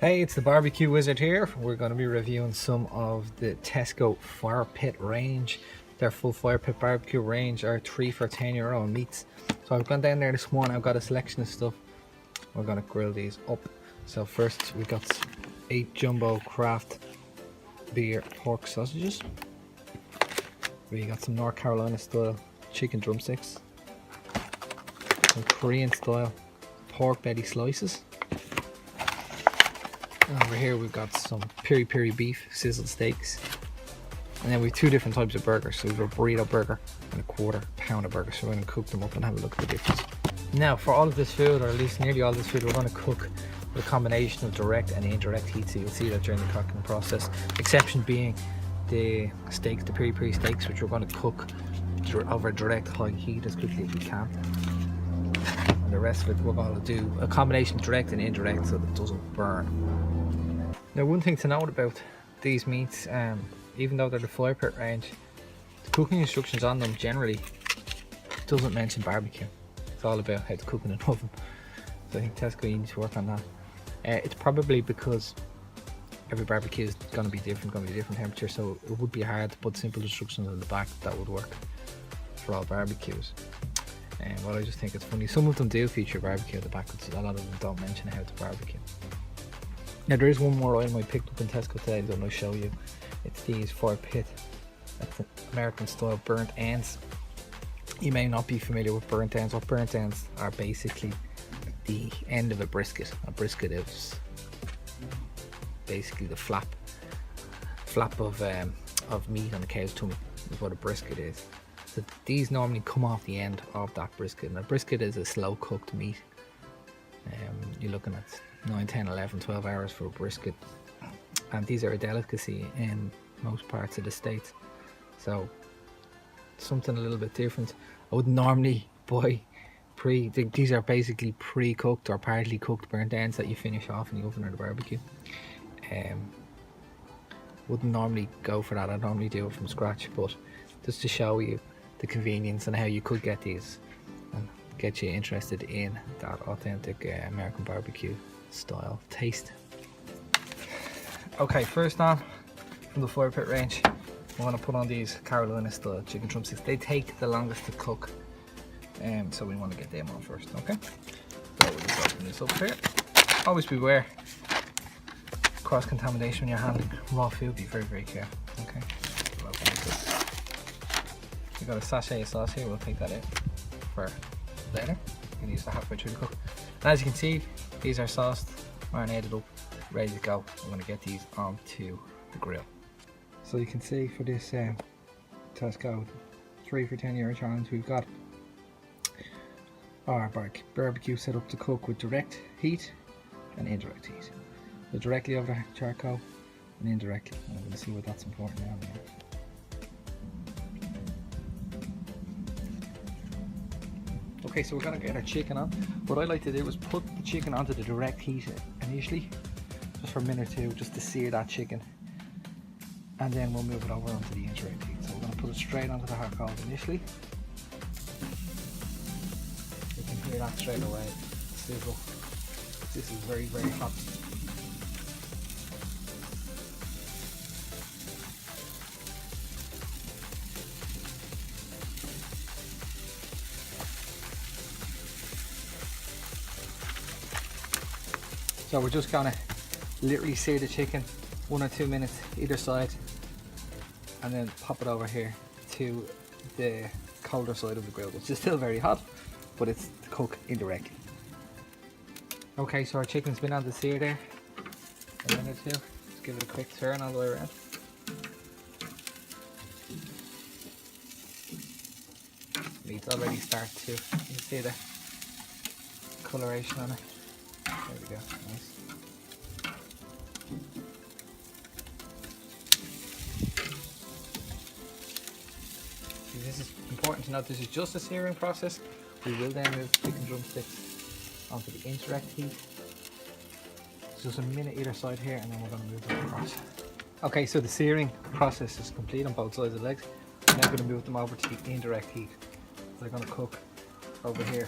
Hey, it's the Barbecue Wizard here. We're going to be reviewing some of the Tesco Fire Pit range. Their full Fire Pit barbecue range are 3 for €10 meats. So I've gone down there this morning, I've got a selection of stuff. We're going to grill these up. So first we've got 8 jumbo craft beer pork sausages. We got some North Carolina style chicken drumsticks. Some Korean style pork belly slices. Over here we've got some peri peri beef sizzled steaks, and then we have 2 different types of burgers. So we have a burrito burger and a quarter-pounder burger. So we're going to cook them up and have a look at the difference. Now for all of this food, or at least nearly all of this food, we're going to cook with a combination of direct and indirect heat. So you'll see that during the cooking process. Exception being the steaks, the peri peri steaks, which we're going to cook over direct high heat as quickly as we can. And the rest of it we're going to do a combination of direct and indirect so that it doesn't burn. Now, one thing to note about these meats, even though they're the Fire Pit range, the cooking instructions on them generally doesn't mention barbecue. It's all about how to cook in an oven. So I think Tesco, you need to work on that. It's probably because every barbecue is going to be different, temperature, so it would be hard to put simple instructions on the back that would work for all barbecues. Well, I just think it's funny. Some of them do feature barbecue at the back, but a lot of them don't mention how to barbecue. Now there is one more item I picked up in Tesco today that I'm going to show you. It's these Fire Pit, that's an American style burnt ends. You may not be familiar with burnt ends. What burnt ends are basically the end of a brisket. A brisket is basically the flap of meat on a cow's tummy is what a brisket is. So these normally come off the end of that brisket, and a brisket is a slow cooked meat. You're looking at 9, 10, 11, 12 hours for a brisket, and these are a delicacy in most parts of the States, so something a little bit different. I wouldn't normally buy these are basically pre-cooked or partly cooked burnt ends that you finish off in the oven or the barbecue. Wouldn't normally go for that. I normally do it from scratch, but just to show you the convenience and how you could get these and get you interested in that authentic American barbecue style taste. Okay, first on from the Fire Pit range, I'm going to put on these Carolina style chicken drumsticks. They take the longest to cook, so we want to get them on first. Okay, so we'll just open this up here. Always beware cross contamination when you're handling raw food. Be very careful. Okay, we'll open this up. We got a sachet of sauce here. We'll take that in for later. You can use that halfway through the cook. And as you can see, these are sauced, marinated up, ready to go. I'm going to get these onto the grill. So you can see for this Tesco 3 for €10 challenge, we've got our barbecue set up to cook with direct heat and indirect heat. So directly over the charcoal and indirectly. And I'm going to see why that's important now. Okay, so we're going to get our chicken on. What I like to do is put the chicken onto the direct heat initially, just for a minute or two, just to sear that chicken, and then we'll move it over onto the indirect heat. So we're going to put it straight onto the charcoal initially. You can hear that straight away, sizzle. This is very hot. So we're just gonna literally sear the chicken 1 or 2 minutes either side, and then pop it over here to the colder side of the grill, which is still very hot, but it's to cook indirectly. Okay, so our chicken's been on the sear there a minute or two. Just give it a quick turn all the way around. Meat's already started to, you can see the coloration on it. There we go, nice. See, this is important to note, this is just a searing process. We will then move the chicken drumsticks onto the indirect heat. It's just a minute either side here, and then we're going to move them across. Okay, so the searing process is complete on both sides of the legs. I'm now going to move them over to the indirect heat. They're going to cook over here.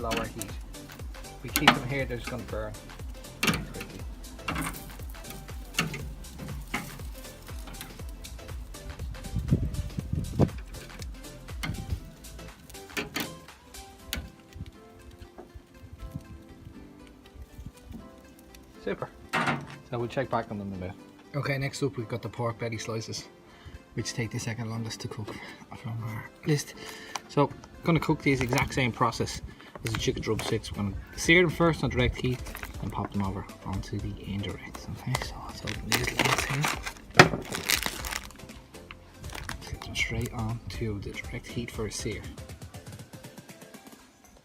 lower heat. If we keep them here, they're just going to burn really quickly. Super. So we'll check back on them in a bit. Okay, next up we've got the pork belly slices, which take the second longest to cook from our list. So I'm going to cook these exact same process as the chicken drumsticks. We're going to sear them first on direct heat and pop them over onto the indirect. Okay, so let's open these lids here. Get them straight on to the direct heat for a sear.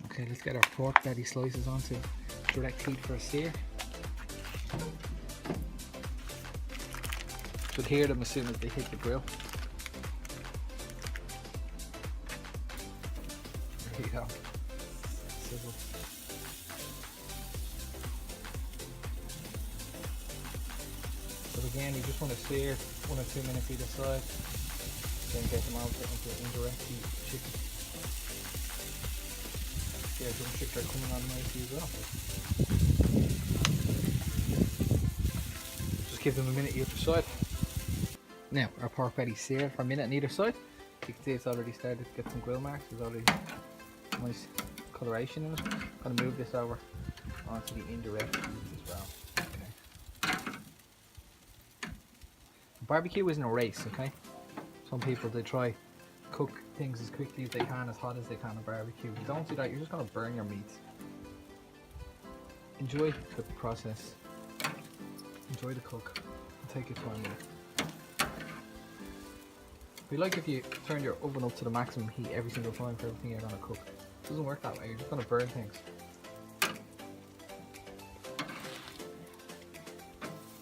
Okay, let's get our pork belly slices onto direct heat for a sear. Should hear them as soon as they hit the grill. There you go. Sizzle. So again, you just want to sear 1 or 2 minutes either side, then get them over into indirect heat chicken. Yeah, drumsticks are coming on nicely as well. Just give them a minute either side. Now, our pork belly seared for a minute on either side. You can see it's already started to get some grill marks. There's already nice coloration in it. I'm going to move this over onto the indirect heat as well. Okay. Barbecue isn't a race, okay? Some people, they try cook things as quickly as they can, as hot as they can on barbecue. Don't do that, you're just going to burn your meat. Enjoy the process. Enjoy the cook. And take your time with it. We like if you turn your oven up to the maximum heat every single time for everything you're going to cook. It doesn't work that way, you're just going to burn things.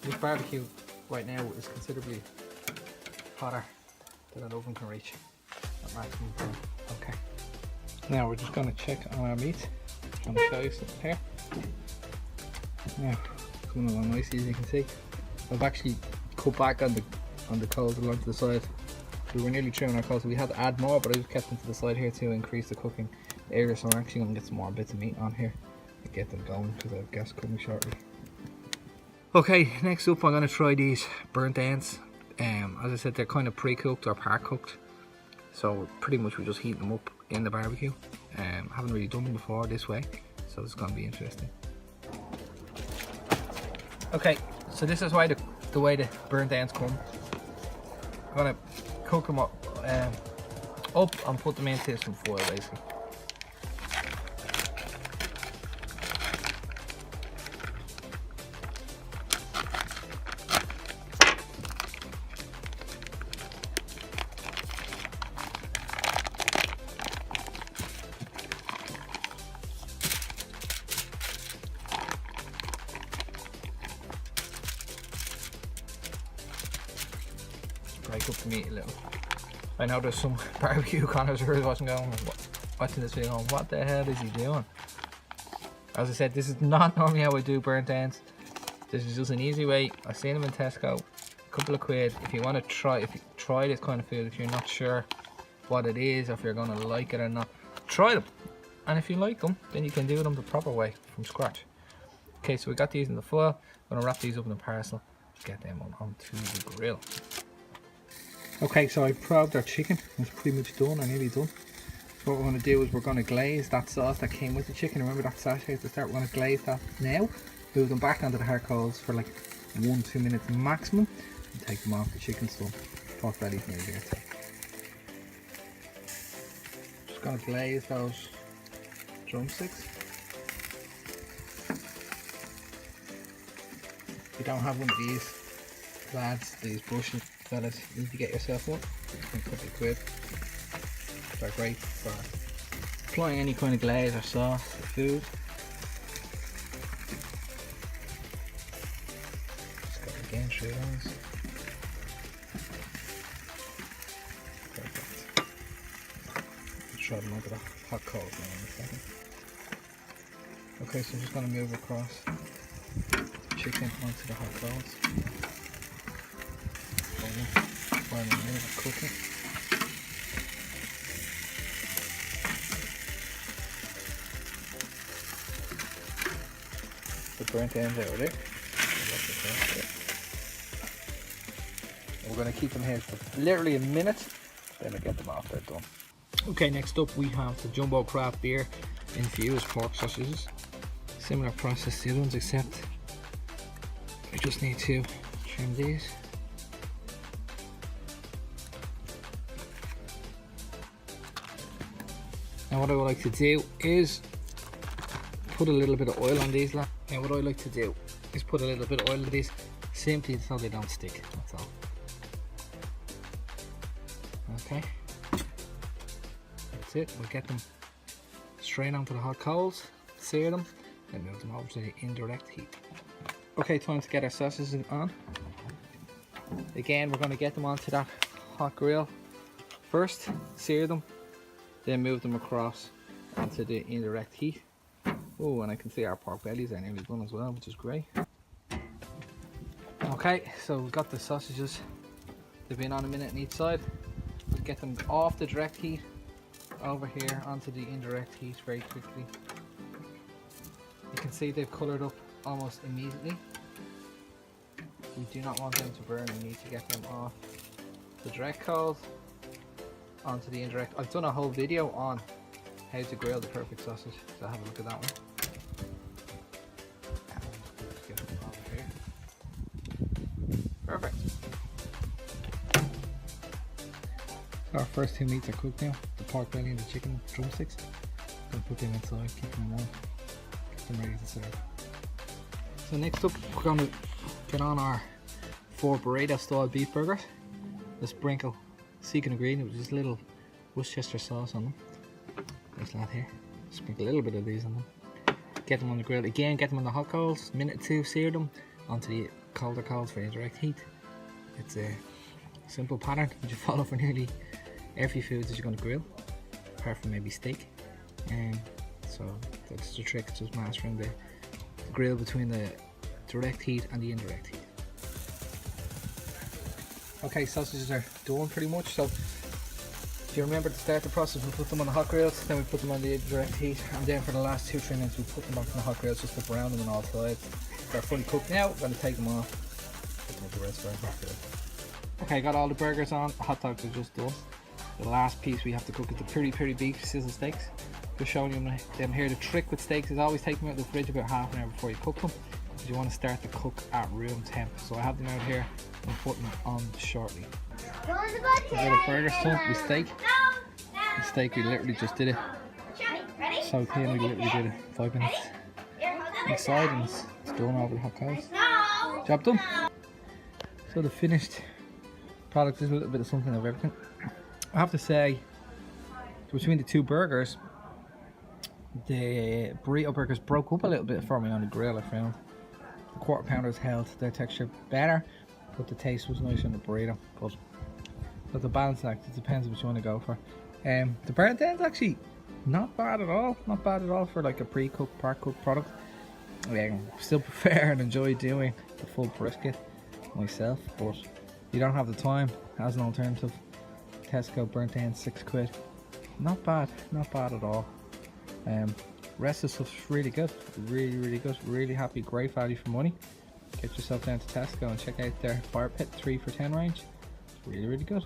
This barbecue right now is considerably hotter than an oven can reach at maximum burn. Okay. Now we're just going to check on our meat. I'm going to show you something here. Now, coming along nicely as you can see. I've actually cut back on the coals along to the side. We were nearly trimming our coals, so we had to add more, but I just kept them to the side here to increase the cooking area. So I'm actually going to get some more bits of meat on here to get them going because I have guests coming shortly. Okay, next up I'm going to try these burnt ends. As I said, they're kind of pre-cooked or part-cooked, so pretty much we're just heating them up in the barbecue. I haven't really done them before this way, so it's going to be interesting. Okay, so this is why the way the burnt ends come. I'm going to cook them up and put them into some foil basically. Break up the meat a little. I know there's some barbecue connoisseurs watching this video going, what the hell is he doing? As I said, this is not normally how I do burnt ends. This is just an easy way. I've seen them in Tesco, a couple of quid. If you want to try this kind of food, if you're not sure what it is, or if you're going to like it or not, try them. And if you like them, then you can do them the proper way from scratch. Okay, so we got these in the foil. I'm going to wrap these up in a parcel, get them onto the grill. Okay, so I probed our chicken. It's pretty much done, or nearly done. So what we're going to do is we're going to glaze that sauce that came with the chicken. Remember that sachet at the start? We're going to glaze that now. Move them back onto the hard coals for like 1-2 minutes maximum. And take them off. The chicken's done. Pork belly's nearly there too. Just going to glaze those drumsticks. If you don't have one of these lads, these Russian fellas, you need to get yourself one. A couple of quid. They're great for applying any kind of glaze or sauce to food. Just got to again through those. Perfect. I'll throw them onto the hot coals now in a second. Okay, so I'm just going to move across the chicken onto the hot coals. For a minute of cooking. burnt ends out of there. And we're going to keep them here for literally a minute, then we'll get them off, they're done. Okay, next up we have the Jumbo Craft Beer infused pork sausages. Similar process to the other ones, except we just need to trim these. Now what I would like to do is put a little bit of oil on these. And what I like to do is put a little bit of oil on these, simply so they don't stick, that's all. Okay, that's it. We'll get them straight onto the hot coals, sear them, and move them over to the indirect heat. Okay, time to get our sausages on. Again, we're going to get them onto that hot grill first, sear them, then move them across onto the indirect heat. Oh, and I can see our pork bellies are nearly done as well, which is great. Okay, so we've got the sausages. They've been on a minute on each side. We'll get them off the direct heat over here onto the indirect heat very quickly. You can see they've coloured up almost immediately. We do not want them to burn. We need to get them off the direct coals onto the indirect. I've done a whole video on how to grill the perfect sausage, so have a look at that one. Let's get them over here. Perfect. Our first two meats are cooked now, the pork belly and the chicken drumsticks. Gonna put them inside, keep them warm, get them ready to serve. So next up, we're gonna get on our 4 burrito style beef burgers. Let's sprinkle secret ingredient with this little Worcestershire sauce on them. There's that here. Sprinkle a little bit of these on them. Get them on the grill again, get them on the hot coals, minute or two, sear them onto the colder coals for indirect heat. It's a simple pattern which you follow for nearly every food that you're going to grill, apart from maybe steak. And so that's the trick, just mastering the grill between the direct heat and the indirect heat. Okay, sausages are done pretty much. So if you remember to start the process, we put them on the hot grills, then we put them on the direct heat, and then for the last 2-3 minutes we put them back on the hot grills just to brown them on all sides. They're fully cooked now. We're going to take them off, put them on the rest of our hot grill. Okay, got all the burgers on, hot dogs are just done. The last piece we have to cook is the peri-peri beef sizzle steaks. Just showing you them here. The trick with steaks is always take them out of the fridge about half an hour before you cook them, because you want to start to cook at room temp. So I have them out here and put them on shortly. So the burgers done with steak. The steak we literally just did it. Sauteing, we literally did it 5 minutes inside, and it's done over the hot coals. Job done. So the finished product is a little bit of something of everything. I have to say, between the two burgers, the burrito burgers broke up a little bit for me on the grill. I found the quarter pounders held their texture better, but the taste was nice on the burrito. But the balance act, it depends what you want to go for. The burnt end's actually not bad at all. Not bad at all for like a pre-cooked, part-cooked product. I still prefer and enjoy doing the full brisket myself, but you don't have the time. As an alternative, Tesco burnt end, £6. Not bad at all. Rest of stuff's really good, really good, really happy, great value for money. Get yourself down to Tesco and check out their Fire Pit 3 for £10 range. It's really good.